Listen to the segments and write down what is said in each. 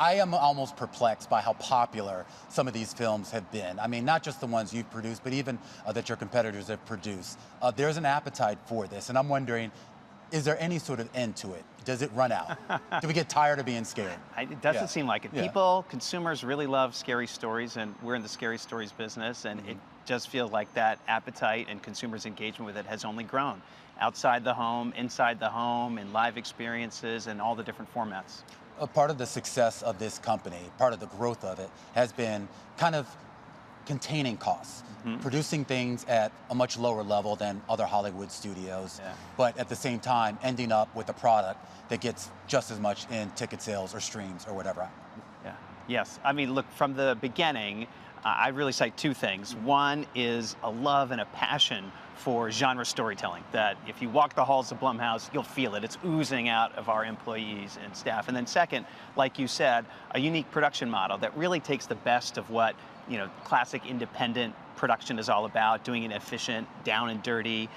I am almost perplexed by how popular some of these films have been. I mean, not just the ones you've produced, but even that your competitors have produced. There's an appetite for this, and I'm wondering, is there any sort of end to it? Does it run out? Do we get tired of being scared? It doesn't seem like it. People, consumers really love scary stories, and we're in the scary stories business, and it just feels like that appetite and consumers' engagement with it has only grown. Outside the home, inside the home, in live experiences, and all the different formats. A part of the success of this company, part of the growth of it, has been kind of containing costs, producing things at a much lower level than other Hollywood studios, but at the same time ending up with a product that gets just as much in ticket sales or streams or whatever. Yes, I mean, look, from the beginning, I really cite two things. One is a love and a passion for genre storytelling, that if you walk the halls of Blumhouse, you'll feel it. It's oozing out of our employees and staff. And then second, like you said, a unique production model that really takes the best of what, classic independent production is all about, doing it efficient, down and dirty,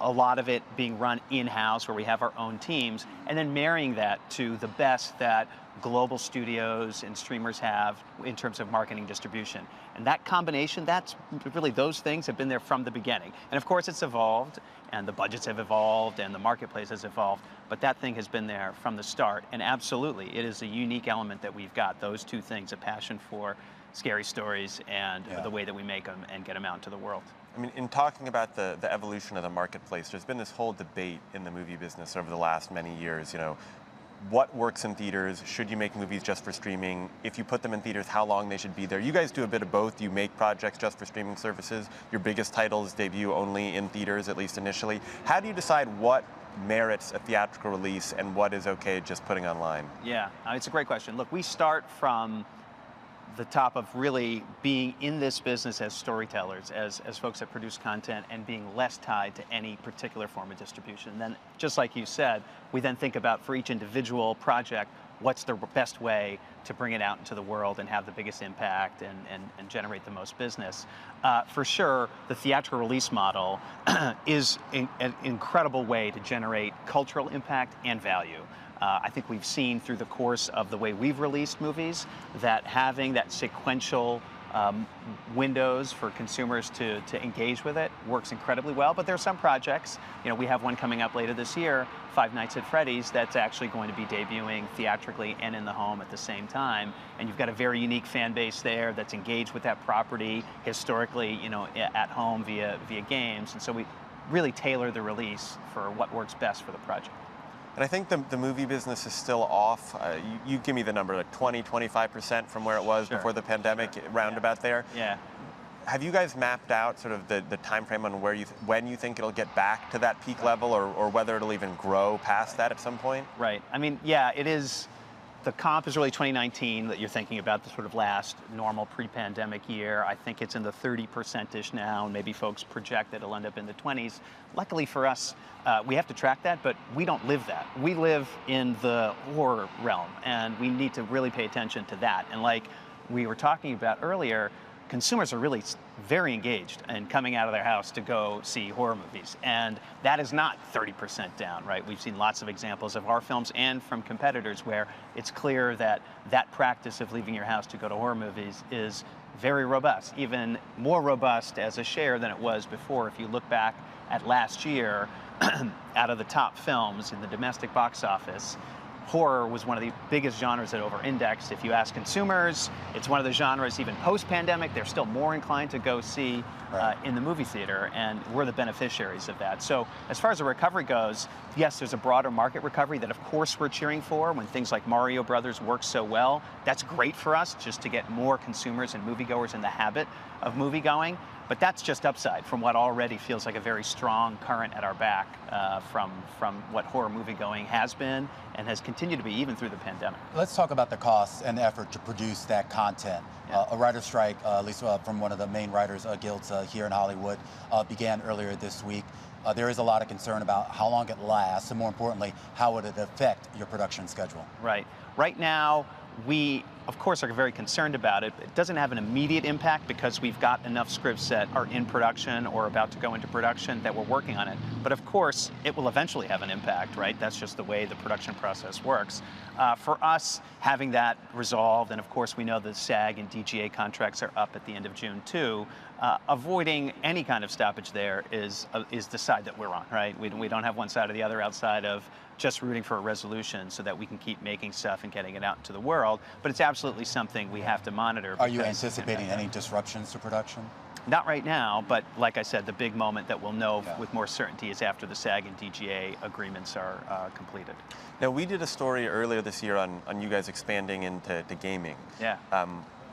a lot of it being run in-house where we have our own teams, and then marrying that to the best that global studios and streamers have in terms of marketing distribution. And that combination, that's really, those things have been there from the beginning. And of course it's evolved, and the budgets have evolved, and the marketplace has evolved, but that thing has been there from the start. And absolutely, it is a unique element that we've got, those two things, a passion for scary stories and the way that we make them and get them out into the world. I mean, in talking about the evolution of the marketplace, there's been this whole debate in the movie business over the last many years, what works in theaters? Should you make movies just for streaming? If you put them in theaters, how long they should be there? You guys do a bit of both. You make projects just for streaming services. Your biggest titles debut only in theaters, at least initially. How do you decide what merits a theatrical release and what is okay just putting online? Yeah, it's a great question. Look, we start from the top of really being in this business as storytellers, as folks that produce content, and being less tied to any particular form of distribution. And then, just like you said, we then think about, for each individual project, what's the best way to bring it out into the world and have the biggest impact and generate the most business. For sure, the theatrical release model is an incredible way to generate cultural impact and value. I think we've seen through the course of the way we've released movies that having that sequential windows for consumers to engage with it works incredibly well. But there are some projects, we have one coming up later this year, Five Nights at Freddy's, that's actually going to be debuting theatrically and in the home at the same time. And you've got a very unique fan base there that's engaged with that property historically, at home via games. And so we really tailor the release for what works best for the project. And I think the movie business is still off. You give me the number, like 20, 25% from where it was before the pandemic, roundabout there. Yeah. Have you guys mapped out sort of the time frame on when you think it'll get back to that peak level, or whether it'll even grow past that at some point? Right. I mean, yeah, it is. The comp is really 2019 that you're thinking about, the sort of last normal pre-pandemic year. I think it's in the 30%-ish now, and maybe folks project that it'll end up in the 20s. Luckily for us, we have to track that, but we don't live that. We live in the horror realm, and we need to really pay attention to that. And like we were talking about earlier, consumers are really very engaged in coming out of their house to go see horror movies. And that is not 30% down, right? We've seen lots of examples of our films and from competitors where it's clear that that practice of leaving your house to go to horror movies is very robust, even more robust as a share than it was before. If you look back at last year, out of the top films in the domestic box office, horror was one of the biggest genres that over-indexed. If you ask consumers, it's one of the genres, even post-pandemic, they're still more inclined to go see in the movie theater, and we're the beneficiaries of that. So as far as the recovery goes, yes, there's a broader market recovery that of course we're cheering for when things like Mario Brothers work so well. That's great for us, just to get more consumers and moviegoers in the habit of movie-going. But that's just upside from what already feels like a very strong current at our back from what horror movie-going has been and has continued to be even through the pandemic. Let's talk about the costs and the effort to produce that content. A writer's strike, at least from one of the main writers' guilds here in Hollywood, began earlier this week. There is a lot of concern about how long it lasts, and more importantly, how would it affect your production schedule? Right. Right now, we, of course, are very concerned about it. It doesn't have an immediate impact because we've got enough scripts that are in production or about to go into production that we're working on it. But of course, it will eventually have an impact, right? That's just the way the production process works. For us, having that resolved, and of course we know the SAG and DGA contracts are up at the end of June too, avoiding any kind of stoppage there is the side that we're on, right? We don't have one side or the other outside of just rooting for a resolution so that we can keep making stuff and getting it out into the world. But it's absolutely something we have to monitor. Are you anticipating any disruptions to production? Not right now, but like I said, the big moment that we'll know with more certainty is after the SAG and DGA agreements are completed. Now, we did a story earlier this year on you guys expanding into gaming. Yeah.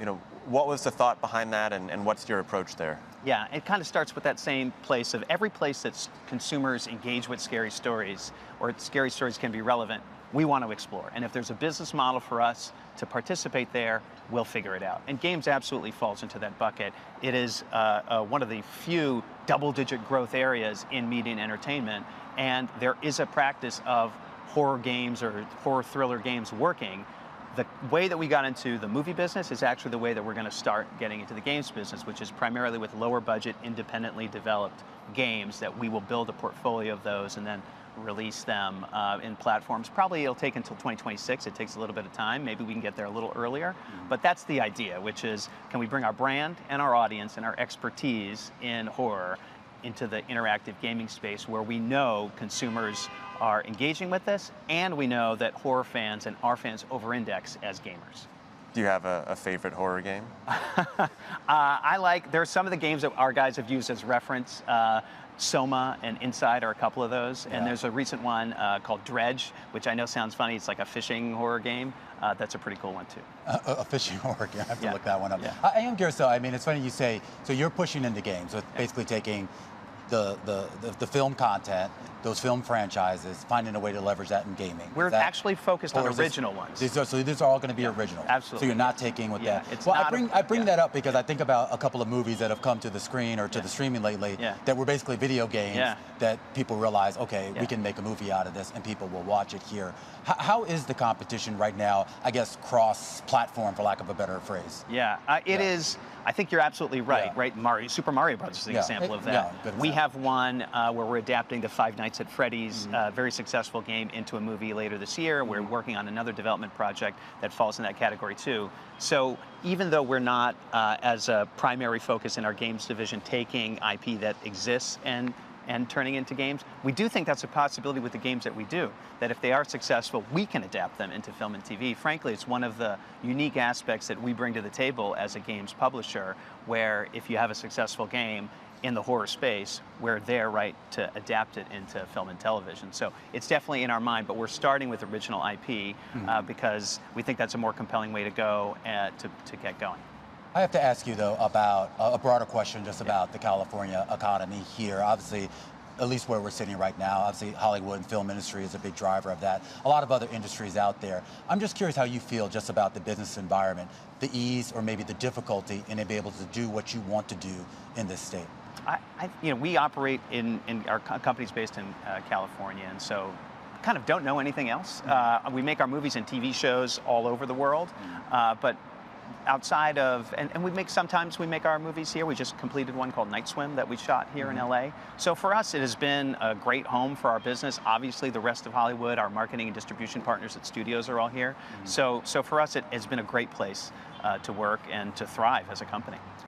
You know, what was the thought behind that, and what's your approach there? Yeah, it kind of starts with that same place of every place that consumers engage with scary stories, or scary stories can be relevant, we want to explore. And if there's a business model for us to participate there, we'll figure it out. And games absolutely falls into that bucket. It is one of the few double-digit growth areas in media and entertainment, and there is a practice of horror games or horror thriller games working. The way that we got into the movie business is actually the way that we're going to start getting into the games business, which is primarily with lower budget, independently developed games that we will build a portfolio of those and then release them in platforms. Probably it'll take until 2026. It takes a little bit of time. Maybe we can get there a little earlier. But that's the idea, which is, can we bring our brand and our audience and our expertise in horror into the interactive gaming space where we know consumers are engaging with this, and we know that horror fans and our fans over-index as gamers. Do you have a favorite horror game? There are some of the games that our guys have used as reference. Soma and Inside are a couple of those, and there's a recent one called Dredge, which I know sounds funny. It's like a fishing horror game. That's a pretty cool one too. A fishing horror game. I have to look that one up. Yeah. I am curious though. I mean, it's funny you say, so you're pushing into games with basically taking the film content, those film franchises, finding a way to leverage that in gaming. We're actually focused on original ones. So these are all going to be original. Absolutely. So you're not taking with that. It's well, not I bring that up because I think about a couple of movies that have come to the screen or to the streaming lately that were basically video games that people realize, okay, we can make a movie out of this and people will watch it here. How is the competition right now, I guess, cross-platform, for lack of a better phrase? It is. I think you're absolutely right, right? Super Mario Bros. Is an example of that. We have one where we're adapting the Five Nights at Freddy's, very successful game, into a movie later this year. We're working on another development project that falls in that category too. So even though we're not, as a primary focus in our games division, taking IP that exists and turning into games, we do think that's a possibility with the games that we do, that if they are successful, we can adapt them into film and TV. Frankly, it's one of the unique aspects that we bring to the table as a games publisher, where if you have a successful game in the horror space, we're there, right, to adapt it into film and television. So it's definitely in our mind, but we're starting with original IP because we think that's a more compelling way to go to get going. I have to ask you, though, about a broader question just about the California economy here. Obviously, at least where we're sitting right now, obviously Hollywood and film industry is a big driver of that. A lot of other industries out there. I'm just curious how you feel just about the business environment, the ease or maybe the difficulty in being able to do what you want to do in this state. We operate in our company's based in California, and so kind of don't know anything else. We make our movies and TV shows all over the world, but outside of, and sometimes we make our movies here. We just completed one called Night Swim that we shot here in LA. So for us, it has been a great home for our business. Obviously, the rest of Hollywood, our marketing and distribution partners at studios are all here. So for us, it has been a great place to work and to thrive as a company.